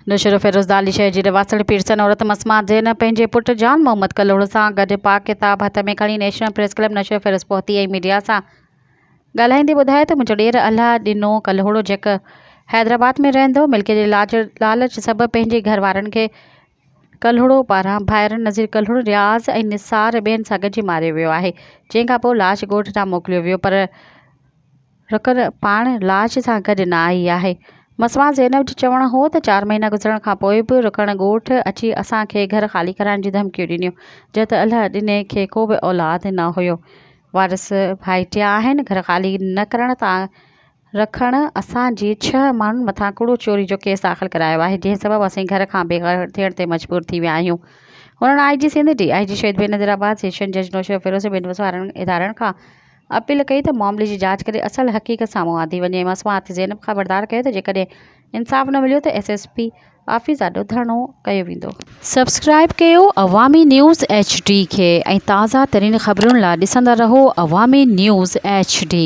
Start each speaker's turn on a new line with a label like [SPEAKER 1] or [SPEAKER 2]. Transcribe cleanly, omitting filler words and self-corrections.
[SPEAKER 1] नुशर फिरोज़दाली शहर जी रवासड़ पीरसन औरत मसमा ज़ैन पंहिंजे पुट जान मोहम्मद कल्होड़ सां गॾु पाक किताब हथ में खणी नेशनल प्रेस क्लब नशर फिरोज़ पहुती ऐं मीडिया सां ॻाल्हाईंदे ॿुधाए त मुंहिंजो ॾेर अलाह ॾिनो कल्होड़ जेको हैदराबाद में रहंदो मिल्क जे लालच सबबि पंहिंजे घर वारनि खे कल्होड़ो पारां भाइरनि नज़ीर कल्होड़ रियाज़ ऐं निसार ॿियनि सां गॾिजी मारियो वियो आहे, जंहिंखां पोइ लाश ॻोठ ॾांहुं मोकिलियो वियो, पर रुकन पाण लाश सां गॾु न आई आहे। मसमा ज़ैनब जो चवणु हो त 4 महीना गुज़रण खां पोइ बि रुकण ॻोठ अची असांखे घर ख़ाली कराइण जी धमकियूं ॾिनियूं, जो त अल्लाह ॾिने खे को बि औलाद न हुयो। वारिस भाइटिया आहिनि। घर ख़ाली न करण तां रखण असांजी 6 माण्हुनि मथां कूड़ो चोरी जो केस दाख़िल करायो आहे, जंहिं सबबि असीं घर खां बेघर थियण ते मजबूर थी विया आहियूं। हुननि IG सिंध DIG शहीद बेनज़ीराबाद सेशन जज नौशर फिरोज़ ॿिनि वारनि इदारनि खां अपील कई त मामले जी जांच करे असल हक़ीक़त साम्हूं आंदी वञे। मसमात ज़ैनब ख़बरदार कयो त जेकॾहिं इंसाफ़ न मिलियो त SSP ऑफिस ॾाढो धरणो कयो वेंदो। सब्सक्राइब कयो अवामी न्यूज़ HD खे ऐं ताज़ा तरीन ख़बरुनि लाइ ॾिसंदा रहो अवामी न्यूज़ HD।